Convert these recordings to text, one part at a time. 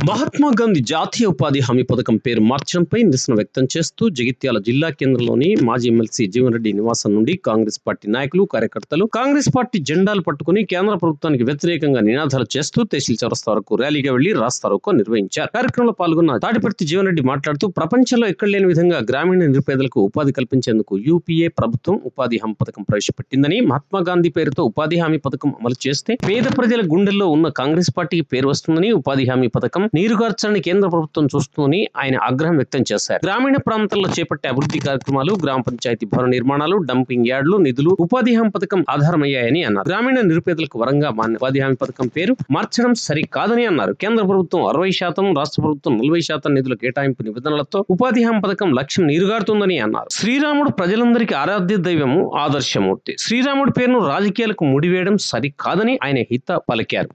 మహాత్మా గాంధీ జాతీయ ఉపాధి హామీ పథకం పేరు మార్చడంపై నిరసన వ్యక్తం చేస్తూ జగిత్యాల జిల్లా కేంద్రంలోని మాజీ ఎమ్మెల్సీ జీవన్ రెడ్డి నివాసం నుండి కాంగ్రెస్ పార్టీ నాయకులు కార్యకర్తలు కాంగ్రెస్ పార్టీ జెండాలు పట్టుకుని కేంద్ర ప్రభుత్వానికి వ్యతిరేకంగా నినాదాలు చేస్తూ తహసీల్ చౌరస్తా వరకు ర్యాలీగా వెళ్లి రాస్తారోకో నిర్వహించారు. కార్యక్రమంలో పాల్గొన్న తాటిపర్తి జీవన్ రెడ్డి మాట్లాడుతూ ప్రపంచంలో ఎక్కడ లేని విధంగా గ్రామీణ నిరుపేదలకు ఉపాధి కల్పించేందుకు యూపీఏ ప్రభుత్వం ఉపాధి హామీ పథకం ప్రవేశపెట్టిందని, మహాత్మా గాంధీ పేరుతో ఉపాధి హామీ పథకం అమలు చేస్తే పేద ప్రజల గుండెల్లో ఉన్న కాంగ్రెస్ పార్టీకి పేరు వస్తుందని, ఉపాధి హామీ పథకం నీరుగార్చాలని కేంద్ర ప్రభుత్వం చూస్తుందని ఆయన ఆగ్రహం వ్యక్తం చేశారు. గ్రామీణ ప్రాంతాల్లో చేపట్టే అభివృద్ధి కార్యక్రమాలు, గ్రామ పంచాయతీ భవన నిర్మాణాలు, డంపింగ్ యార్డులు నిధులు ఉపాధి హామీ పథకం ఆధారమయ్యాయని అన్నారు. గ్రామీణ నిరుపేదలకు వరంగా ఉపాధి హామీ పథకం పేరు మార్చడం సరికాదని అన్నారు. కేంద్ర ప్రభుత్వం 60%, రాష్ట్ర ప్రభుత్వం 40% నిధుల కేటాయింపు నిబంధనలతో ఉపాధి హామీ పథకం లక్ష్యం నీరుగారుతుందని అన్నారు. శ్రీరాముడు ప్రజలందరికీ ఆరాధ్య దైవము, ఆదర్శమూర్తి. శ్రీరాముడి పేరును రాజకీయాలకు ముడివేయడం సరికాదని ఆయన హిత పలికారు.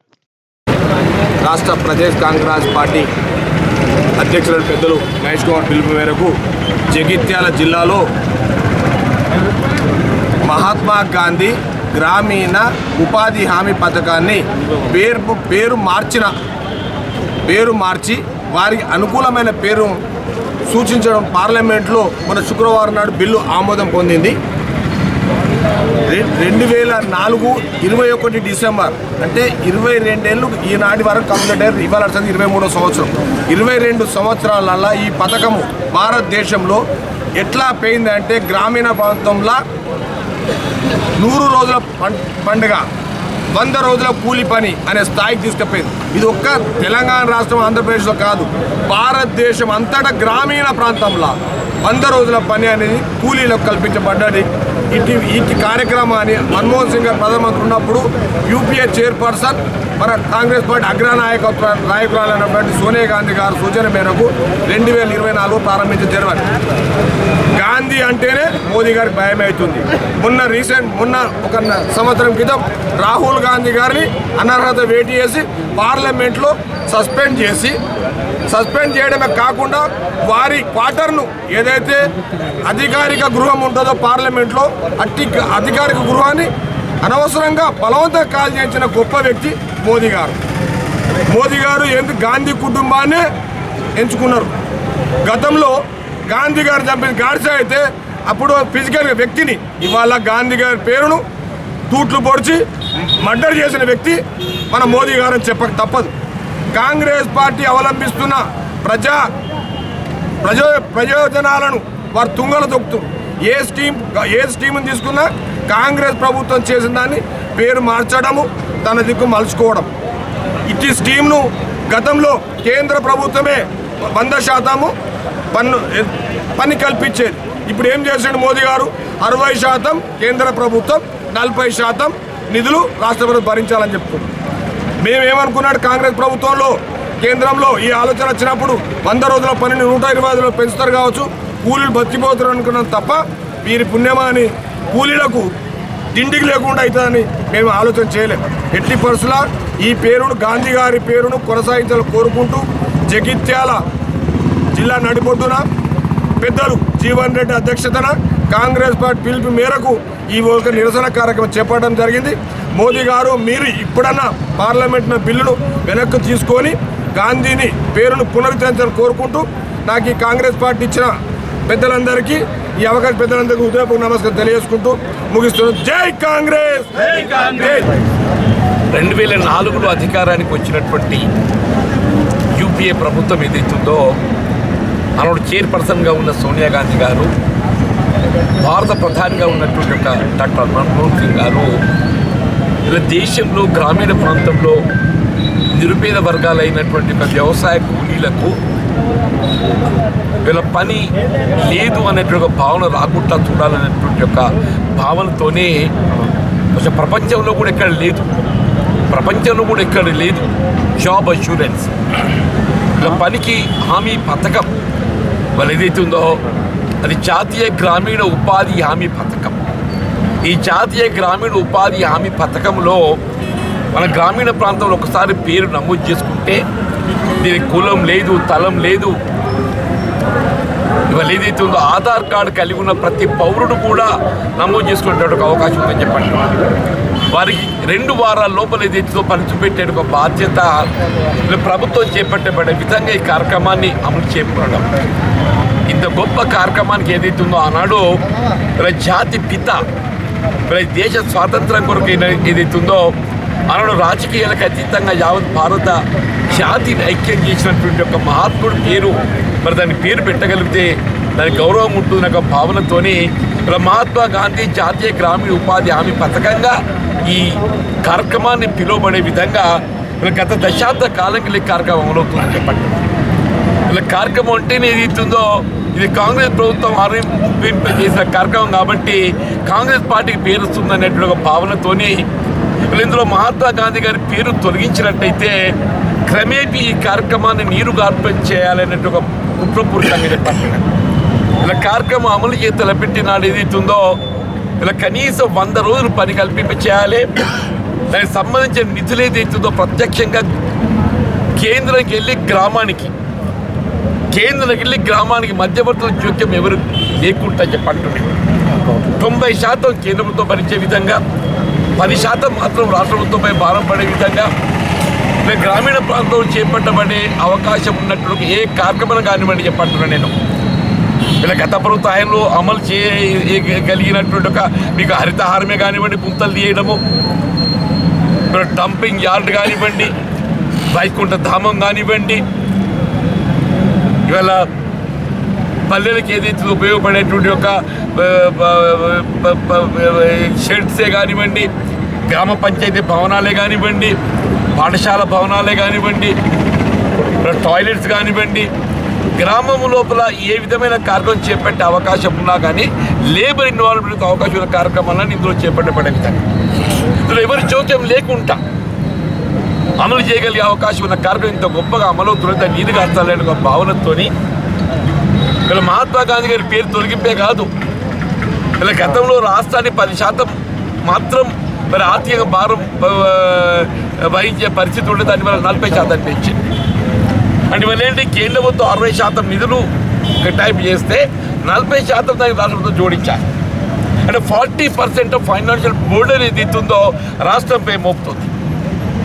రాష్ట్ర ప్రదేశ్ కాంగ్రెస్ పార్టీ అధ్యక్షుడు పెద్దలు మహేష్ కుమార్ పిలుపు మేరకు జగిత్యాల జిల్లాలో మహాత్మా గాంధీ గ్రామీణ ఉపాధి హామీ పథకాన్ని పేరు మార్చి వారికి అనుకూలమైన పేరు సూచించడం పార్లమెంట్లో మన శుక్రవారం నాడు బిల్లు ఆమోదం పొందింది. 2004 21 డిసెంబర్ అంటే 22 ఏళ్ళు ఈనాటి వరకు కంప్లీట్ అయ్యారు. ఇవాళ 23వ సంవత్సరం. 22 సంవత్సరాల ఈ పథకము భారతదేశంలో ఎట్లా పోయిందంటే గ్రామీణ ప్రాంతంలో 100 రోజుల పండుగ, 100 రోజుల కూలి పని అనే స్థాయికి తీసుకుపోయింది. ఇది ఒక్క తెలంగాణ రాష్ట్రం, ఆంధ్రప్రదేశ్లో కాదు, భారతదేశం అంతటా గ్రామీణ ప్రాంతంలో 100 రోజుల పని అనేది కూలీలకు కల్పించబడ్డది. ఈ కార్యక్రమాన్ని మన్మోహన్ సింగ్ గారు ప్రధానమంత్రి ఉన్నప్పుడు యూపీఏ చైర్పర్సన్ మన కాంగ్రెస్ పార్టీ నాయకురాలైనటువంటి సోనియా గాంధీ గారు సూచన మేరకు 2024 ప్రారంభించడం జరిగింది. గాంధీ అంటేనే మోదీ గారికి భయమవుతుంది. మొన్న ఒక సంవత్సరం క్రితం రాహుల్ గాంధీ గారిని అనర్హత వేటు చేసి పార్లమెంట్లో సస్పెండ్ చేయడమే కాకుండా వారి క్వార్టర్ను ఏదైతే అధికారిక గృహం ఉంటుందో పార్లమెంట్లో అధికారిక గృహాన్ని అనవసరంగా బలవంతంగా కాల్ చేయించిన గొప్ప వ్యక్తి మోదీ గారు ఎందుకు గాంధీ కుటుంబాన్నే ఎంచుకున్నారు. గతంలో గాంధీ గారు చంపిన గాడ్సే అయితే అప్పుడు ఫిజికల్గా వ్యక్తిని, ఇవాళ గాంధీ గారి పేరును తూట్లు పొడిచి మర్డర్ చేసిన వ్యక్తి మన మోదీ గారు అని చెప్పక తప్పదు. కాంగ్రెస్ పార్టీ అవలంబిస్తున్న ప్రయోజనాలను వారు తుంగలు తొక్కుతారు. ఏ స్కీమ్ని తీసుకున్నా కాంగ్రెస్ ప్రభుత్వం చేసిన దాన్ని పేరు మార్చడము, తన దిక్కు మలుచుకోవడం. ఇట్టి స్కీమ్ను గతంలో కేంద్ర ప్రభుత్వమే 100% పని కల్పించేది. ఇప్పుడు ఏం చేశాడు మోదీ గారు? 60% కేంద్ర ప్రభుత్వం, 40% నిధులు రాష్ట్ర ప్రభుత్వం భరించాలని చెప్తుంది. మేమేమనుకున్నాడు, కాంగ్రెస్ ప్రభుత్వంలో కేంద్రంలో ఈ ఆలోచన వచ్చినప్పుడు 100 రోజుల పనిని 125 రోజులు పెంచుతారు కావచ్చు, కూలీలు బతికిపోతారు అనుకున్నాం తప్ప వీరి పుణ్యమాని కూలీలకు తిండికి లేకుండా అవుతుందని మేము ఆలోచన చేయలేము. ఎట్టి పరిస్థితుల్లో ఈ పేరును, గాంధీ గారి పేరును కొనసాగించాలని కోరుకుంటూ జగిత్యాల జిల్లా నడిబొడ్డున పెద్దలు జీవన్ రెడ్డి అధ్యక్షతన కాంగ్రెస్ పార్టీ పిలుపు మేరకు ఈ ఒక నిరసన కార్యక్రమం చేపట్టడం జరిగింది. మోదీ గారు, మీరు ఇప్పుడన్నా పార్లమెంట్ బిల్లును వెనక్కి తీసుకొని గాంధీని పేరును పునరుద్ధరించాలని కోరుకుంటూ నాకు ఈ కాంగ్రెస్ పార్టీ ఇచ్చిన పెద్దలందరికీ, ఈ అవకాశం పెద్దలందరికీ హృదయపూర్వక నమస్కారం తెలియజేసుకుంటూ ముగిస్తున్నాను. జై కాంగ్రెస్. 2004లో అధికారానికి వచ్చినటువంటి యూపీఏ ప్రభుత్వం ఏదైతుందో, ఆనాడు చైర్పర్సన్గా ఉన్న సోనియా గాంధీ గారు, భారత ప్రధానిగా ఉన్నటువంటి డాక్టర్ మన్మోహన్ సింగ్ గారు ఇలా దేశంలో గ్రామీణ ప్రాంతంలో నిరుపేద వర్గాలైనటువంటి వ్యవసాయ కూలీలకు వీళ్ళ పని లేదు అనేటువంటి ఒక భావన రాకుండా చూడాలనేటువంటి ఒక భావనతోనే కొంచెం ప్రపంచంలో కూడా ఎక్కడ లేదు జాబ్ అష్యూరెన్స్. ఇలా పనికి హామీ పథకం వాళ్ళు ఏదైతే ఉందో అది జాతీయ గ్రామీణ ఉపాధి హామీ పథకం. ఈ జాతీయ గ్రామీణ ఉపాధి హామీ పథకంలో మన గ్రామీణ ప్రాంతంలో ఒకసారి పేరు నమోదు చేసుకుంటే దీనికి కులం లేదు, తలం లేదు, ఇవాళ ఏదైతే ఉందో ఆధార్ కార్డు కలిగి ఉన్న ప్రతి పౌరుడు కూడా నమోదు చేసుకునేటువంటి ఒక అవకాశం ఉందని చెప్పండి. వారికి 2 వారాల లోపల ఏదైతే పంచిపెట్టే ఒక బాధ్యత ప్రభుత్వం చేపట్టబడే విధంగా ఈ కార్యక్రమాన్ని అమలు చేయడం. ఇంత గొప్ప కార్యక్రమానికి ఏదైతే ఉందో ఆనాడు జాతి పిత దేశ స్వాతంత్రం కొరకు ఏదైతే ఉందో ఆనాడు రాజకీయాలకు అతీతంగా యావత్ భారత జాతిని ఐక్యం చేసినటువంటి ఒక మహాత్ముడు పేరు మరి దాని పేరు పెట్టగలిగితే దానికి గౌరవం ఉంటుందన్న ఒక భావనతోని మహాత్మా గాంధీ జాతీయ గ్రామీణ ఉపాధి హామీ పథకంగా ఈ కార్యక్రమాన్ని పిలువబడే విధంగా గత దశాబ్ద కాలంకి కార్యక్రమం అమలవుతుందని చెప్పండి. ఇలా కార్యక్రమం అంటేనే ఏదైతుందో ఇది కాంగ్రెస్ ప్రభుత్వం చేసిన కార్యక్రమం కాబట్టి కాంగ్రెస్ పార్టీకి పేరు వస్తుందనేటువంటి ఒక భావనతోని ఇందులో మహాత్మా గాంధీ గారి పేరు తొలగించినట్టయితే క్రమేపీ ఈ కార్యక్రమాన్ని నీరుగార్పం చేయాలనేటువంటి ఒక కుట్రపూరితంగా చెప్పండి. ఇలా కార్యక్రమం అమలు చేసి తలపెట్టినాడు ఏదైతుందో ఇలా కనీసం 100 రోజులు పని కల్పింప చేయాలి. దానికి సంబంధించిన నిధులు ఏదైతుందో ప్రత్యక్షంగా కేంద్రానికి వెళ్ళి గ్రామానికి మధ్యవర్తుల జోక్యం ఎవరు లేకుండా చెప్పండి. 90% కేంద్రంతో భరించే విధంగా 10% మాత్రం రాష్ట్ర ప్రభుత్వంపై భారం పడే విధంగా గ్రామీణ ప్రాంతంలో చేపట్టబడే అవకాశం ఉన్నటువంటి ఏ కార్యక్రమం కానివ్వండి చెప్పంటున్నాను నేను. ఇలా గత ప్రభుత్వంలో అమలు చేయగలిగినటువంటి ఒక మీకు హరితహారమే కానివ్వండి, గుంతలు తీయడము, డంపింగ్ యార్డ్ కానివ్వండి, వైకుంఠ ధామం కానివ్వండి, ఇవాళ పల్లెలకు ఏదైతే ఉపయోగపడేటువంటి ఒక షెడ్సే కానివ్వండి, గ్రామ పంచాయతీ భవనాలే కానివ్వండి, పాఠశాల భవనాలే కానివ్వండి, టాయిలెట్స్ కానివ్వండి, గ్రామం లోపల ఏ విధమైన కార్యక్రమం చేపట్టే అవకాశం ఉన్నా కానీ లేబర్ ఇన్వాల్వ్మెంట్ అవకాశం ఉన్న కార్యక్రమాలను ఇందులో చేపట్టబడే విధంగా ఇందులో ఎవరి జోక్యం లేకుండా అమలు చేయగలిగే అవకాశం ఉన్న కార్యక్రమం ఇంత గొప్పగా అమలవుతున్నది నీరు కాస్తాలనే ఒక భావనతోని ఇలా మహాత్మా గాంధీ గారి పేరు తొలగింపే కాదు, ఇలా గతంలో రాష్ట్రాన్ని 10% మాత్రం మరి ఆర్థిక భారం వహించే పరిస్థితి ఉంటే దాని వల్ల 40% పెంచింది. అందువల్ల ఏంటి కేంద్ర ప్రభుత్వం 60% నిధులు కేటాయింపు చేస్తే 40% దానికి రాష్ట్ర ప్రభుత్వం జోడించాలి. అంటే 40% ఫైనాన్షియల్ బర్డెన్ ఏదైతుందో రాష్ట్రంపై మోపుతుంది.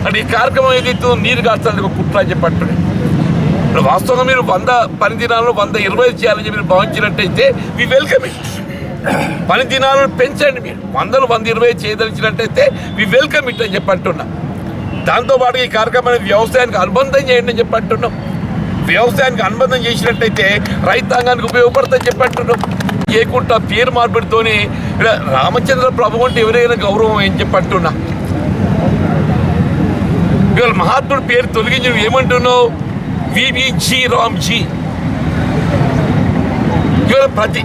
అంటే ఈ కార్యక్రమం ఏదైతుందో నీరు కాస్తాలని ఒక కుట్ర అని చెప్పండి. వాస్తవంగా మీరు 100 పని దినాలను 120 చేయాలని మీరు భావించినట్టయితే వి వెల్కమ్ ఇట్. పని దినాలను పెంచండి, మీరు 100లు 120 చేయదలిచినట్టయితే వి వెల్కమ్ ఇట్ అని చెప్పంటున్నా. దాంతోపాటు ఈ కార్యక్రమాన్ని వ్యవసాయానికి అనుబంధం చేయండి అని చెప్పంటున్నాం. వ్యవసాయానికి అనుబంధం చేసినట్టయితే రైతాంగానికి ఉపయోగపడుతుందని చెప్పంటున్నాం. చేయకుండా పేరు మార్పిడితోని రామచంద్ర ప్రభు అంటే ఎవరైనా గౌరవం ఏం చెప్పంటున్నా. ఇవాళ మహాత్ముడు పేరు తొలగించి ఏమంటున్నావు? వివిజీ రామ్జీ.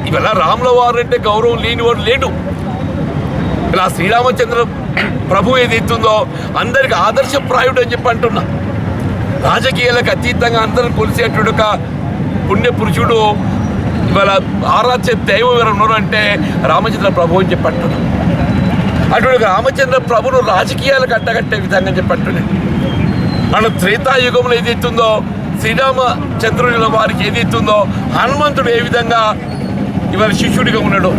ఇవాళ రాముల వారు అంటే గౌరవం లేనివాడు లేడు. ఇలా శ్రీరామచంద్ర ప్రభు ఏదైతుందో అందరికి ఆదర్శప్రాయుడు అని చెప్పి అంటున్నా. రాజకీయాలకు అతీతంగా అందరూ కొలిసేటువంటి ఒక పుణ్య పురుషుడు ఇవాళ ఆరాధ్య దైవం ఎవరు ఉన్నారు అంటే రామచంద్ర ప్రభు అని చెప్పి అంటున్నా. అటువంటి రామచంద్ర ప్రభును రాజకీయాలకు అడ్డగట్టే విధంగా చెప్పి అంటున్నాను. మన త్రేతాయుగంలో ఏదైతుందో శ్రీరామచంద్రుల వారికి ఏదైతుందో హనుమంతుడు ఏ విధంగా ఇవాళ శిష్యుడిగా ఉన్నాడు.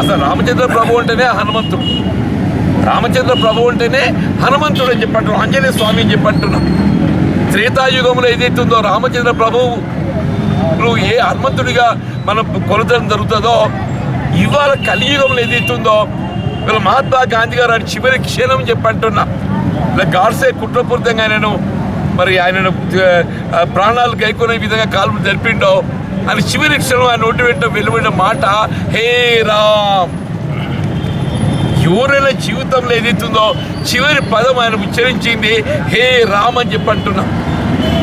అసలు రామచంద్ర ప్రభు అంటేనే హనుమంతుడు, రామచంద్ర ప్రభు అంటేనే హనుమంతుడు అని చెప్పంటున్నాం, ఆంజనేయ స్వామి అని చెప్పంటున్నాం. త్రేతాయుగంలో ఏదైతుందో రామచంద్ర ప్రభువు ఏ హనుమంతుడిగా మనం కొలతడం జరుగుతుందో ఇవాళ కలియుగంలో ఏదైతుందో ఇవాళ మహాత్మా గాంధీ గారు ఆయన చివరి క్షణం చెప్పంటున్నా. ఇలా గాడ్సే కుట్రపూరితంగా ఆయనను ప్రాణాలు గైకొనే విధంగా కాల్పులు జరిపిండో అని చివరి క్షణం ఆయన నోటి వెంట వెలువడిన మాట హే రామ్. ఎవరైనా జీవితంలో ఏదైతుందో చివరి పదం ఆయన ఉచ్చరించింది హే రామ్ అని చెప్పంటున్నా.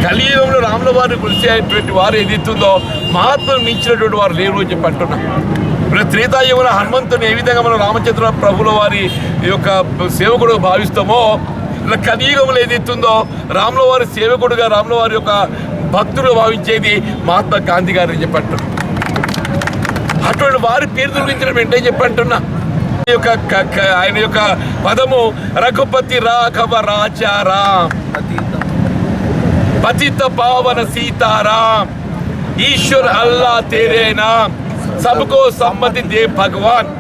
కలియుగంలో రాముల వారిని కొలిసేటువంటి వారు ఏదైతుందో మహాత్మను మించినటువంటి వారు లేరు అని చెప్పంటున్నా. ఇప్పుడు త్రేతాయుగంలో హనుమంతుని ఏ విధంగా మనం రామచంద్ర ప్రభుల వారి యొక్క సేవకుడుగా భావిస్తామో ఇలా కలియుగంలో ఏదైతుందో రాముల వారి సేవకుడుగా రాముల వారి యొక్క భక్తులు భావించేది మహాత్మా గాంధీ గారు అని చెప్పంటున్నా. అటువంటి వారి పేరు తొలగించడం ఏంటో చెప్పంటున్నా. ఆయన యొక్క పదము రఘుపతి రాఘవ రాజారాం పతిత పావన సీతారాం ఈశ్వర్ అల్లా తేరే నామ్ సబ్కో సమ్మతి దే భగవాన్.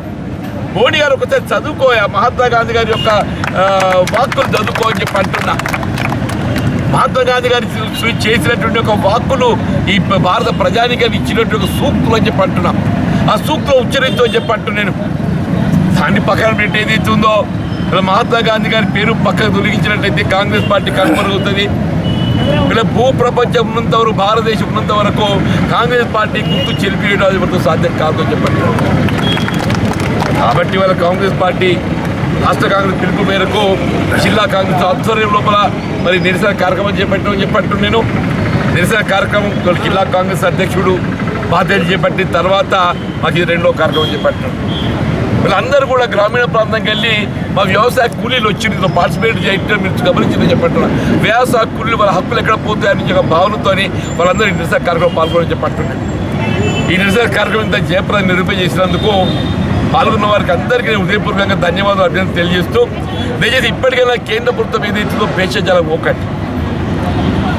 మోడీ గారు ఒకసారి చదువుకో, మహాత్మా గాంధీ గారి యొక్క వాక్కులు చదువుకో అని చెప్పి అంటున్నా. మహాత్మా గాంధీ గారి చేసినటువంటి ఒక వాక్కులు ఈ భారత ప్రజానికానికి ఇచ్చినటువంటి ఒక సూక్తులు అని చెప్పి అంటున్నా. ఆ సూక్తులు ఉచ్చరిస్తూ అని చెప్పి అంటున్నాను. దాన్ని పక్కన పెట్టి ఏదైతుందో మహాత్మా గాంధీ గారి పేరు పక్కకు తొలగించినట్లయితే కాంగ్రెస్ పార్టీ కనుమరుగుతుంది. ఇలా భూ ప్రపంచం ఉన్నంత వరకు, భారతదేశం ఉన్నంత వరకు కాంగ్రెస్ పార్టీ గుర్తు చెరిపివేయడం అది మనతో సాధ్యం కాదు అని చెప్పండి. కాబట్టి వాళ్ళ కాంగ్రెస్ పార్టీ రాష్ట్ర కాంగ్రెస్ పిలుపు మేరకు జిల్లా కాంగ్రెస్ ఆధ్వర్యం లోపల మరి నిరసన కార్యక్రమం చేపట్టామని చెప్పట్టు నేను. నిరసన కార్యక్రమం జిల్లా కాంగ్రెస్ అధ్యక్షుడు బాధ్యతలు చేపట్టిన తర్వాత మాకు ఇది రెండో కార్యక్రమం చేపట్టాం. వీళ్ళందరూ కూడా గ్రామీణ ప్రాంతానికి వెళ్ళి మా వ్యవసాయ కూలీలు వచ్చి ఇందులో పార్టిసిపేట్ చేయడం మీరు గమనించిందని చెప్పంటున్నారు. వ్యవసాయ కూలీలు వాళ్ళ హక్కులు ఎక్కడ పోతాయని ఒక భావనతో వాళ్ళందరూ ఈ నిరసన కార్యక్రమం పాల్గొని చెప్పంటున్నారు. ఈ నిరసన కార్యక్రమం ఇంత జయప్రదం నిరూపణ చేసినందుకు పాల్గొన్న వారికి అందరికీ హృదయపూర్వకంగా ధన్యవాదాలు అభ్యర్థన తెలియజేస్తూ, దయచేసి ఇప్పటికైనా కేంద్ర ప్రభుత్వం ఏదైతుందో భేషజాలం పోకండి.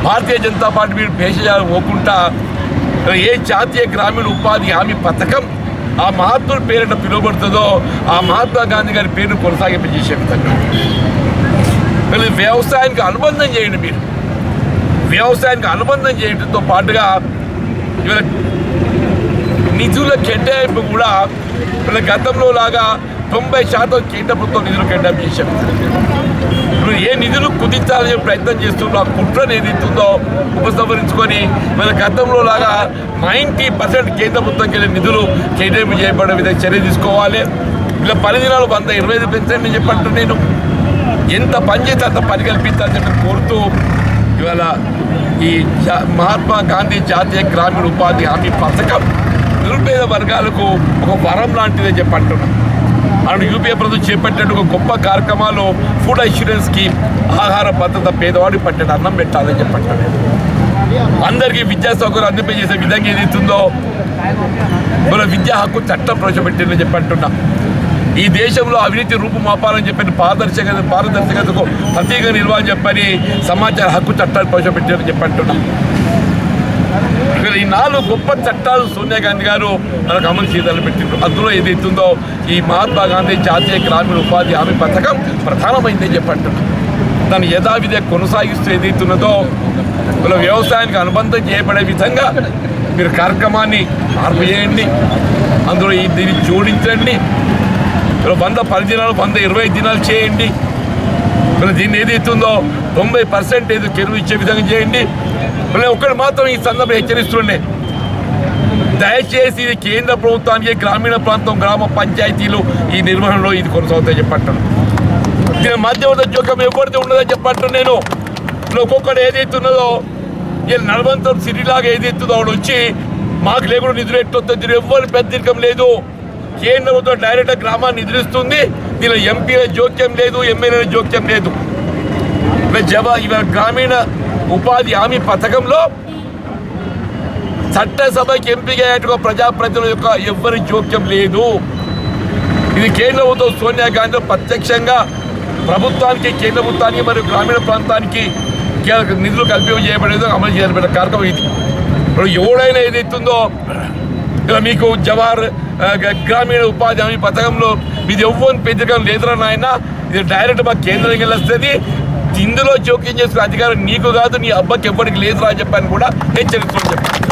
భారతీయ జనతా పార్టీ మీరు భేషజాలం పోకుండా ఏ జాతీయ గ్రామీణ ఉపాధి హామీ పథకం ఆ మహాత్ముల పేరిట పిలువబడుతుందో ఆ మహాత్మా గాంధీ గారి పేరును కొనసాగింపజేసే విధంగా వ్యవసాయానికి అనుబంధం చేయండి. మీరు వ్యవసాయానికి అనుబంధం చేయడంతో పాటుగా ఇవాళ నిధుల కేటాయింపు కూడా వీళ్ళ గతంలో లాగా 90% కేంద్ర ప్రభుత్వం నిధులు కేటాయింపు చేశారు. ఇప్పుడు ఏ నిధులు కుదించాలని ప్రయత్నం చేస్తుందో ఆ కుట్రను ఏదైతుందో ఉపసంహరించుకొని మన గతంలో లాగా 90% కేంద్ర ప్రభుత్వంకి వెళ్ళే నిధులు కేటాయింపు చేయబడే విధంగా చర్య తీసుకోవాలి. ఇలా పని దినాలు 125 పెంచండి అని చెప్పంటూ నేను ఎంత పని చేస్తే అంత పని కల్పించాలని చెప్పి కోరుతూ ఇవాళ ఈ మహాత్మా గాంధీ జాతీయ గ్రామీణ ఉపాధి హామీ పథకం నిరుపేద వర్గాలకు ఒక వరం లాంటిదే చెప్పంటున్నాం. అటు యూపీఏ ప్రభుత్వం చేపట్టినట్టు ఒక గొప్ప కార్యక్రమాలు ఫుడ్ అష్యూరెన్స్ స్కీమ్, ఆహార భద్రత, పేదవాడికి పట్టేట అన్నం పెట్టాలని చెప్పంటాను. అందరికీ విద్యా సౌకర్యం అందింపజేసే విధంగా ఏదైతుందో మన విద్యా హక్కు చట్టం ప్రవేశపెట్టిందని చెప్పంటున్నా. ఈ దేశంలో అవినీతి రూపుమాపాలని చెప్పని పారదర్శకతకు ప్రతీక నిర్వహణ చెప్పని సమాచార హక్కు చట్టాన్ని ప్రవేశపెట్టారని చెప్పంటున్నా. ఈ 4 గొప్ప చట్టాలు సోనియా గాంధీ గారు మనకు అమలు చేయాలని పెట్టిండ్రు. అందులో ఏదైతుందో ఈ మహాత్మా గాంధీ జాతీయ గ్రామీణ ఉపాధి హామీ పథకం ప్రధానమైందని చెప్పంటున్నా. దాన్ని యథావిధిగా కొనసాగిస్తూ ఏదైతున్నదో ఇలా వ్యవసాయానికి అనుబంధం చేయబడే విధంగా మీరు కార్యక్రమాన్ని మార్పు చేయండి. అందులో దీన్ని జోడించండి. 110 దినాలు 120 దినాలు చేయండి. దీన్ని ఏదైతుందో 90% ఏదో కెరువు ఇచ్చే విధంగా చేయండి. ఒక్కటి మాత్రం ఈ సందర్భంలో హెచ్చరిస్తుండే, దయచేసి ఇది కేంద్ర ప్రభుత్వానికి గ్రామీణ ప్రాంతం గ్రామ పంచాయతీలు ఈ నిర్వహణలో ఇది కొనసాగుతాయి చెప్పంటాను. దీని మధ్యవర్తి జోక్యం ఎవరిది ఉండదని చెప్పంటాను. నేను ఒక్కొక్కటి ఏదైతున్నదో నడవంతో సిటీలాగా ఏదైతుందో ఆవిడ వచ్చి మాకు లేకుండా నిధులు ఎట్టొస్తుంది, ఎవరు పెద్దరికం లేదు. కేంద్ర ప్రభుత్వం డైరెక్ట్గా గ్రామాన్ని నిధులిస్తుంది. దీనిలో ఎంపీల జోక్యం లేదు, ఎమ్మెల్యేల జోక్యం లేదు. ఇవాళ గ్రామీణ ఉపాధి హామీ పథకంలో చట్టసభకి ఎంపిక అయ్యేట్టుగా ప్రజాప్రతినిధుల యొక్క ఎవ్వరి జోక్యం లేదు. ఇది కేంద్ర ప్రభుత్వం సోనియా గాంధీ ప్రత్యక్షంగా ప్రభుత్వానికి, కేంద్ర ప్రభుత్వానికి మరియు గ్రామీణ ప్రాంతానికి నిధులు కల్పింపజేయబడేది అమలు చేయబడిన కార్యక్రమం ఇది. ఇప్పుడు ఎవడైనా ఏదైతుందో మీకు జవహర్ గ్రామీణ ఉపాధి హామీ పథకంలో మీది ఎవ్వరి పెద్దకం లేదురా నాయన, ఇది డైరెక్ట్ మా కేంద్రానికి వెళ్ళొస్తుంది. ఇందులో జోక్యం చేసుకునే అధికారం నీకు కాదు, నీ అబ్బాకి ఎవ్వరికి లేదురా అని చెప్పని కూడా హెచ్చరిస్తూ చెప్పాను.